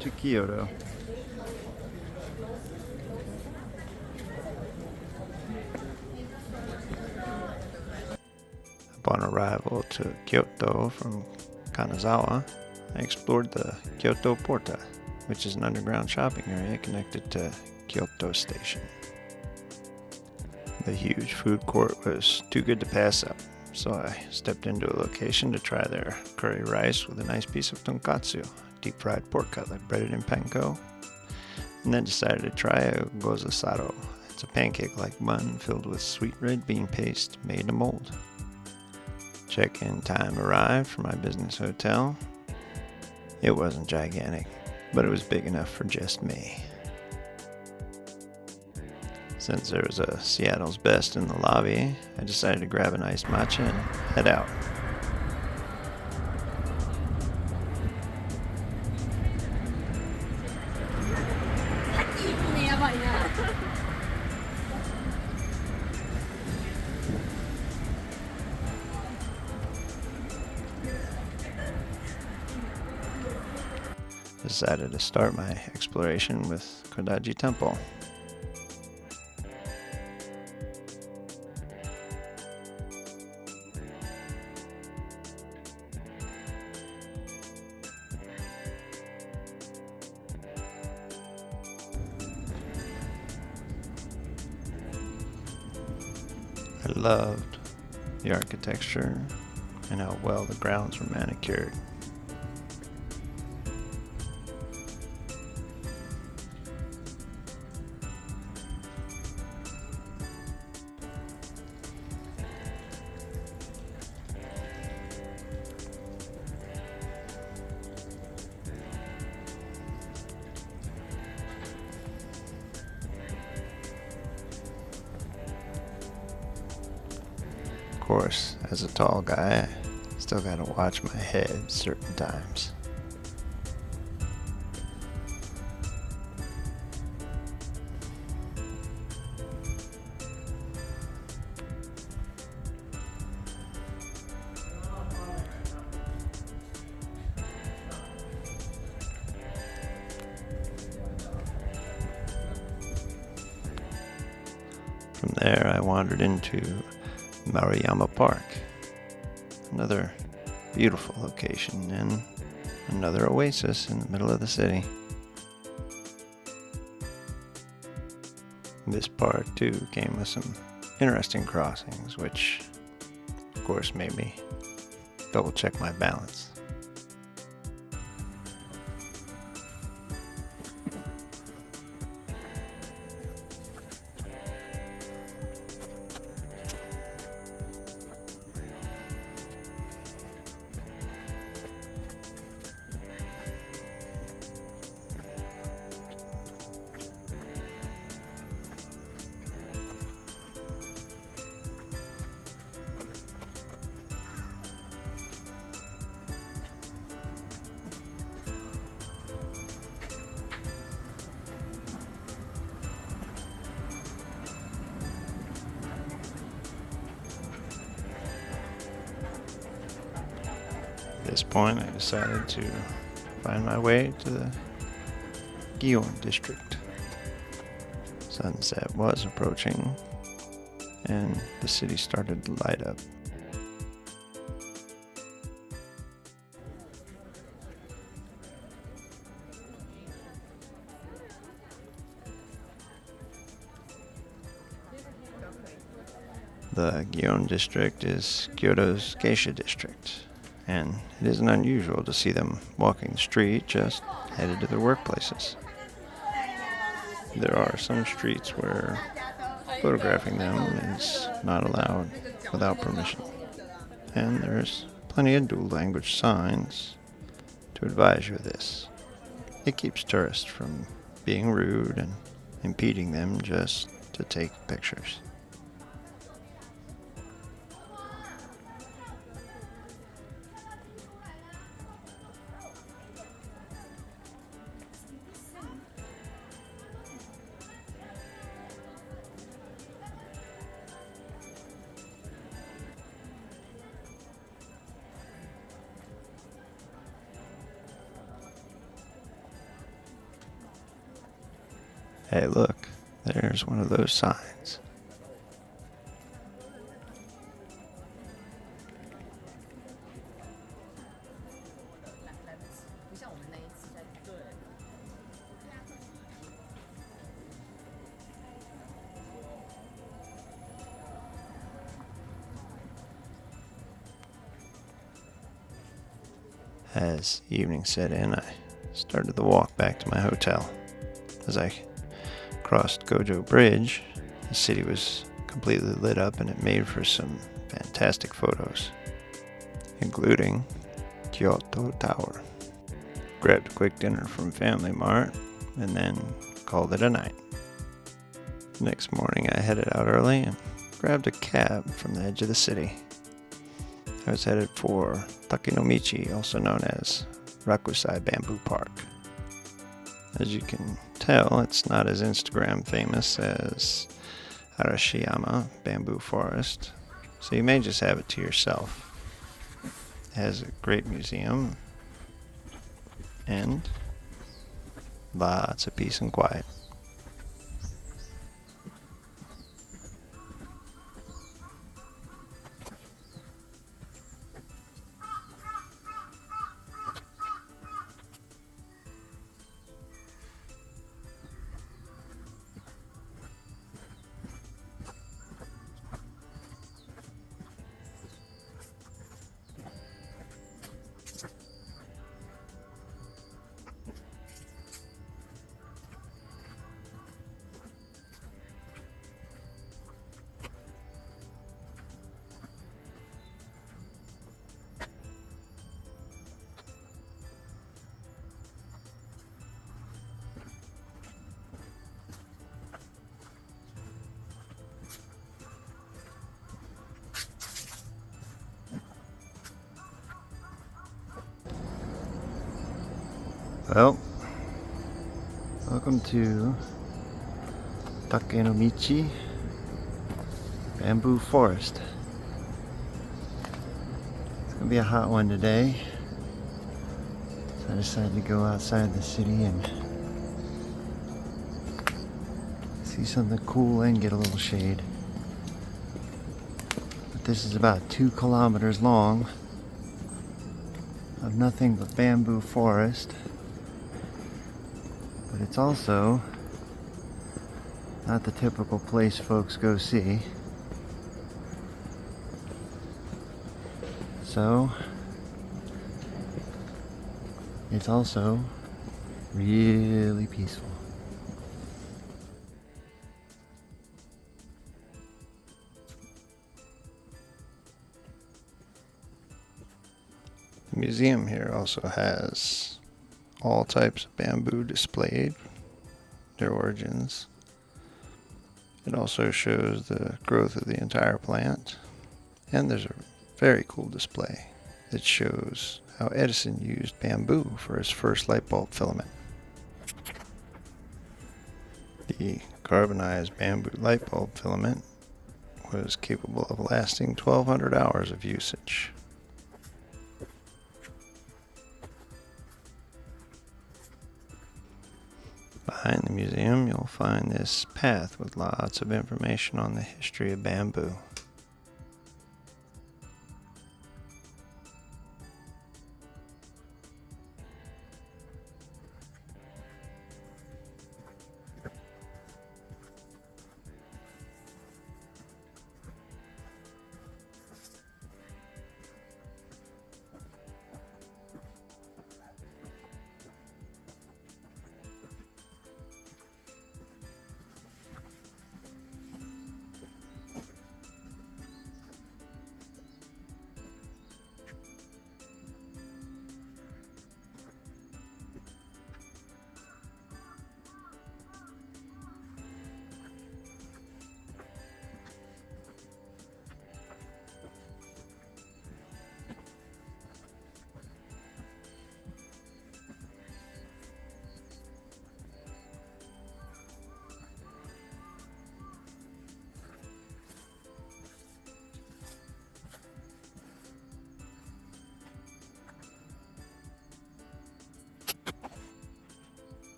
to Kyoto. Upon arrival to Kyoto from Kanazawa, I explored the Kyoto Porta, which is an underground shopping area connected to Kyoto Station. The huge food court was too good to pass up, so I stepped into a location to try their curry rice with a nice piece of tonkatsu, deep fried pork cutlet breaded in panko, and then decided to try a Gozasaro. It's a pancake-like bun filled with sweet red bean paste made in a mold. Check-in time arrived for my business hotel. It wasn't gigantic, but it was big enough for just me. Since there was a Seattle's Best in the lobby, I decided to grab an iced matcha and head out. Decided to start my exploration with Kodai-Ji Temple. I loved the architecture and how well the grounds were manicured. Of course, as a tall guy, I still gotta watch my head certain times. From there, I wandered into Maruyama Park, another beautiful location and another oasis in the middle of the city. This part too came with some interesting crossings, which of course made me double check my balance. At this point, I decided to find my way to the Gion District. Sunset was approaching, and the city started to light up. The Gion District is Kyoto's geisha district, and it isn't unusual to see them walking the street just headed to their workplaces. There are some streets where photographing them is not allowed without permission, and there's plenty of dual language signs to advise you of this. It keeps tourists from being rude and impeding them just to take pictures. Hey, look, there's one of those signs. As evening set in, I started the walk back to my hotel. As I crossed Gojo Bridge, the city was completely lit up and it made for some fantastic photos, including Kyoto Tower. Grabbed a quick dinner from Family Mart and then called it a night. Next morning I headed out early and grabbed a cab from the edge of the city. I was headed for Take-no-michi, also known as Rakusai Bamboo Park. As you can tell, it's not as Instagram famous as Arashiyama Bamboo Forest, so you may just have it to yourself. It has a great museum and lots of peace and quiet. Well, welcome to Take-no-michi Bamboo Forest. It's gonna be a hot one today, so I decided to go outside the city and see something cool and get a little shade. But this is about 2 kilometers long of nothing but bamboo forest. But it's also not the typical place folks go see. So it's also really peaceful. The museum here also has all types of bamboo displayed, their origins. It also shows the growth of the entire plant. And there's a very cool display that shows how Edison used bamboo for his first light bulb filament. The carbonized bamboo light bulb filament was capable of lasting 1,200 hours of usage. Behind the museum, you'll find this path with lots of information on the history of bamboo.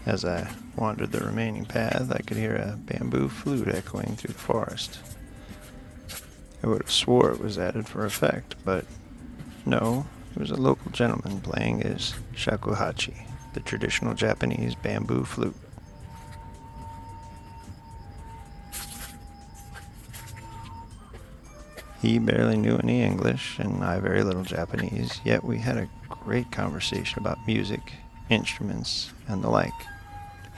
As I wandered the remaining path, I could hear a bamboo flute echoing through the forest. I would have swore it was added for effect, but no, it was a local gentleman playing his shakuhachi, the traditional Japanese bamboo flute. He barely knew any English, and I very little Japanese, yet we had a great conversation about music, instruments, and the like.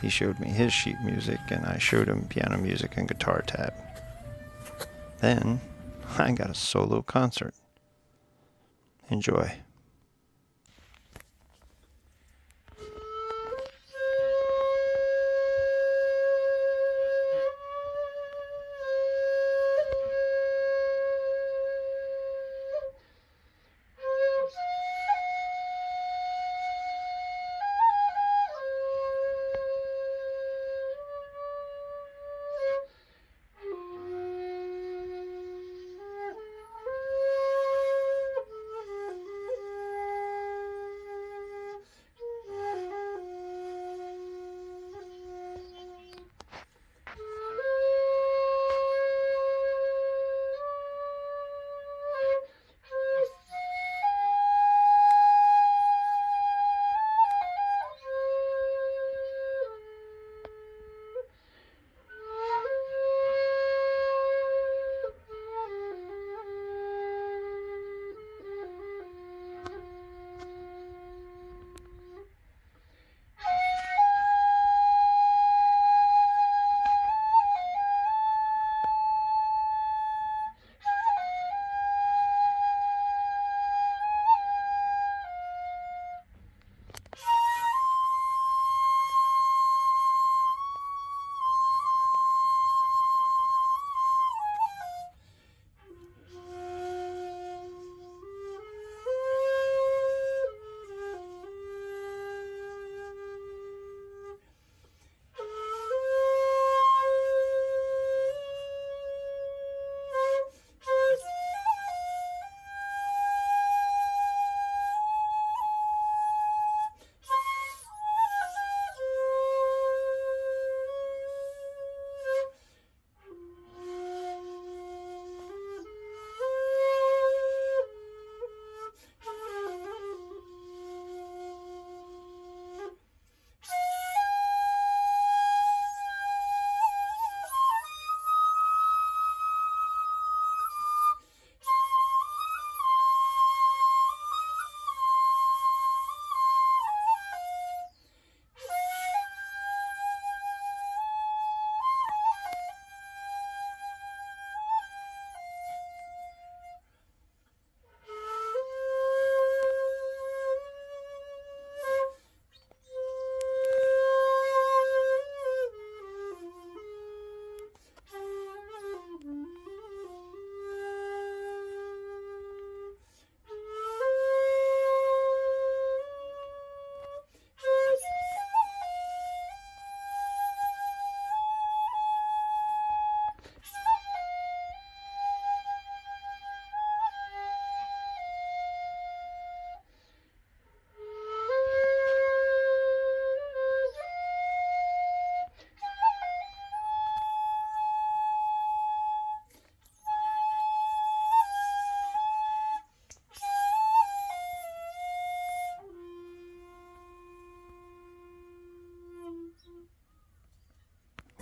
He showed me his sheet music, and I showed him piano music and guitar tab. Then, I got a solo concert. Enjoy.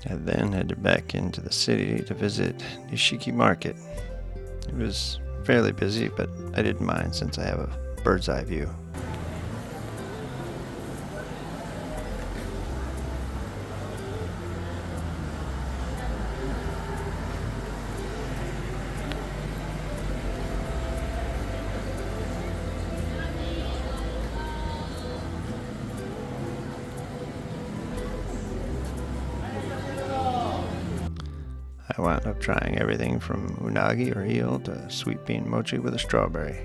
I then headed back into the city to visit Nishiki Market. It was fairly busy, but I didn't mind since I have a bird's eye view. I wound up trying everything from unagi or eel to sweet bean mochi with a strawberry,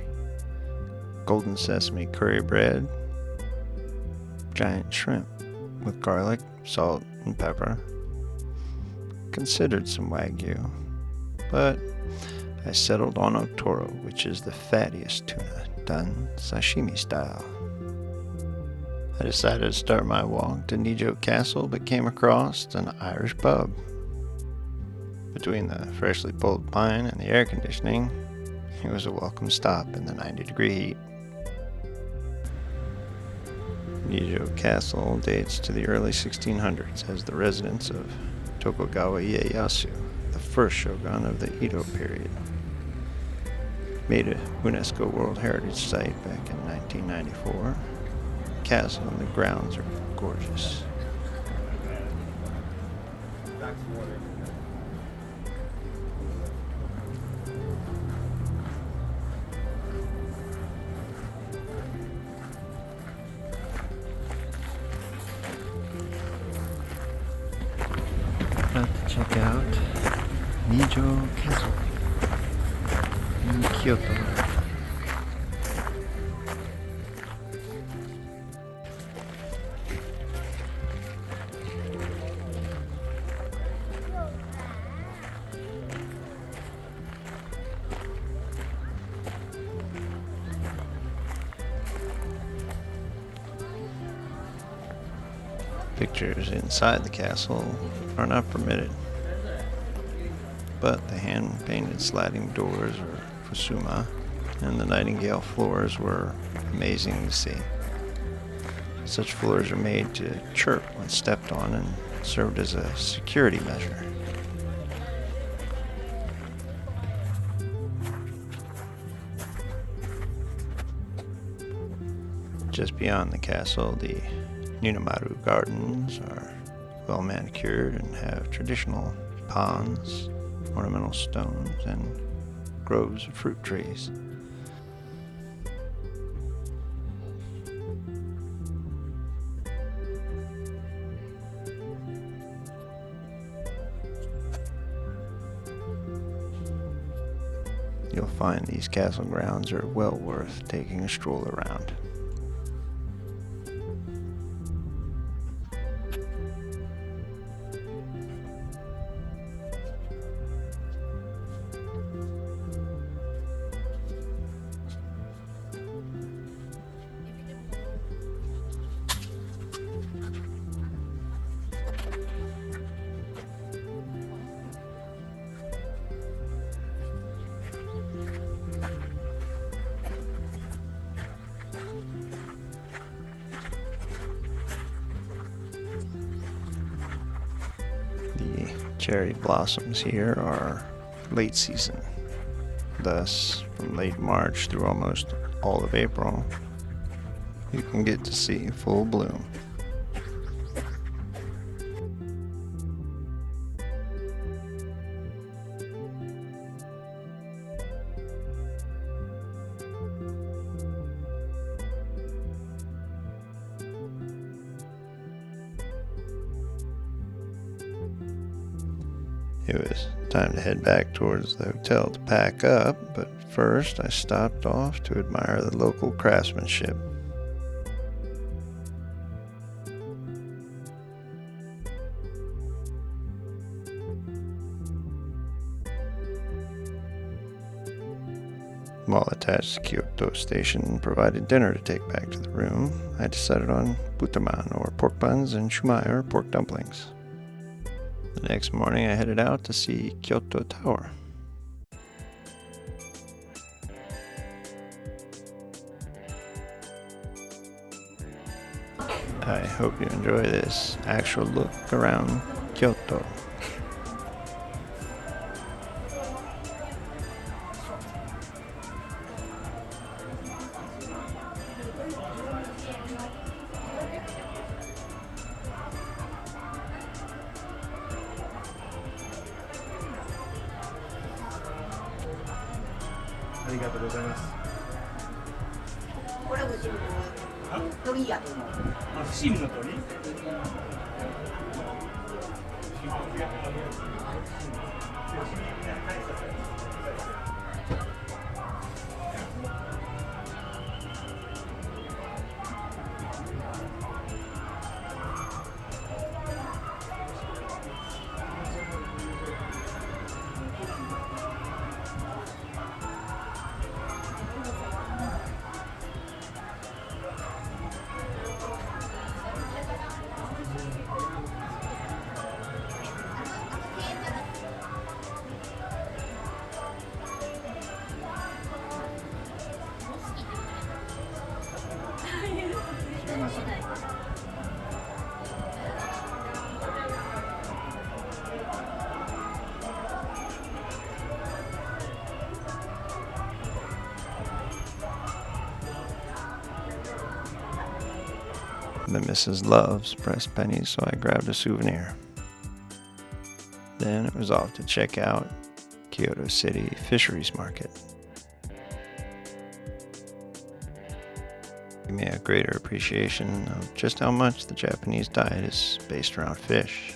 golden sesame curry bread, giant shrimp with garlic, salt, and pepper. Considered some wagyu, but I settled on otoro, which is the fattiest tuna, done sashimi style. I decided to start my walk to Nijo Castle, but came across an Irish pub. Between the freshly pulled pine and the air conditioning, it was a welcome stop in the 90-degree heat. Nijo Castle dates to the early 1600s as the residence of Tokugawa Ieyasu, the first shogun of the Edo period. Made a UNESCO World Heritage Site back in 1994. The castle and the grounds are gorgeous. About to check out Nijo Castle in Kyoto. Pictures inside the castle are not permitted, but the hand-painted sliding doors, or fusuma, and the nightingale floors were amazing to see. Such floors are made to chirp when stepped on and served as a security measure. Just beyond the castle, the Ninomaru Gardens are well manicured and have traditional ponds, ornamental stones, and groves of fruit trees. You'll find these castle grounds are well worth taking a stroll around. The cherry blossoms here are late season. Thus, from late March through almost all of April, you can get to see full bloom. It was time to head back towards the hotel to pack up, but first I stopped off to admire the local craftsmanship. While attached to Kyoto Station provided dinner to take back to the room, I decided on butaman, or pork buns, and shumai, or pork dumplings. The next morning I headed out to see Kyoto Tower. I hope you enjoy this actual look around Kyoto. The missus loves pressed pennies, so I grabbed a souvenir. Then it was off to check out Kyoto City Fisheries Market. Gave me a greater appreciation of just how much the Japanese diet is based around fish.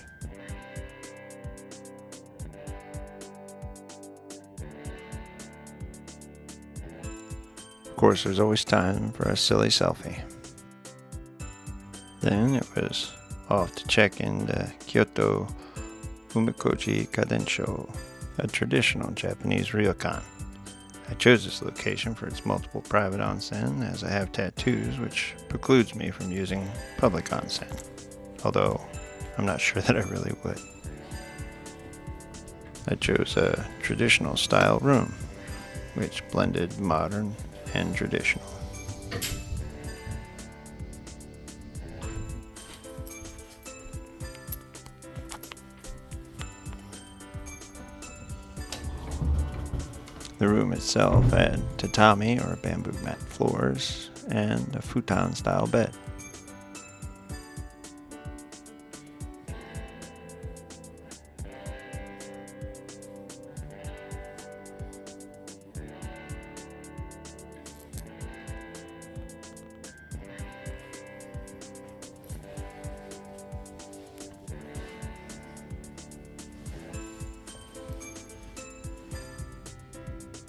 Of course, there's always time for a silly selfie. Then it was off to check into Kyoto Umekoji Kadensho, a traditional Japanese ryokan. I chose this location for its multiple private onsen, as I have tattoos, which precludes me from using public onsen, although I'm not sure that I really would. I chose a traditional style room, which blended modern and traditional. The room itself had tatami or bamboo mat floors and a futon style bed.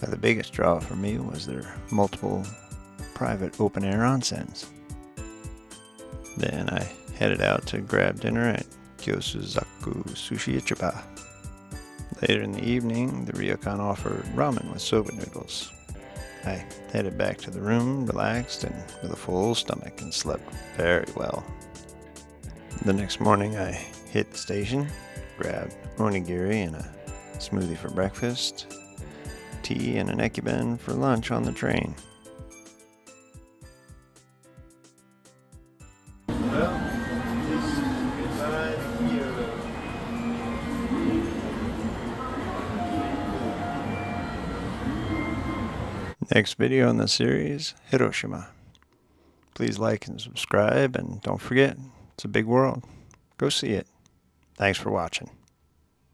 But the biggest draw for me was their multiple private open-air onsens. Then I headed out to grab dinner at Gyosuzaku Sushi Ichiba. Later in the evening, the ryokan offered ramen with soba noodles. I headed back to the room, relaxed and with a full stomach, and slept very well. The next morning I hit the station, grabbed onigiri and a smoothie for breakfast, tea and an ekiben for lunch on the train. Next video in the series, Hiroshima. Please like and subscribe, and don't forget, it's a big world. Go see it. Thanks for watching.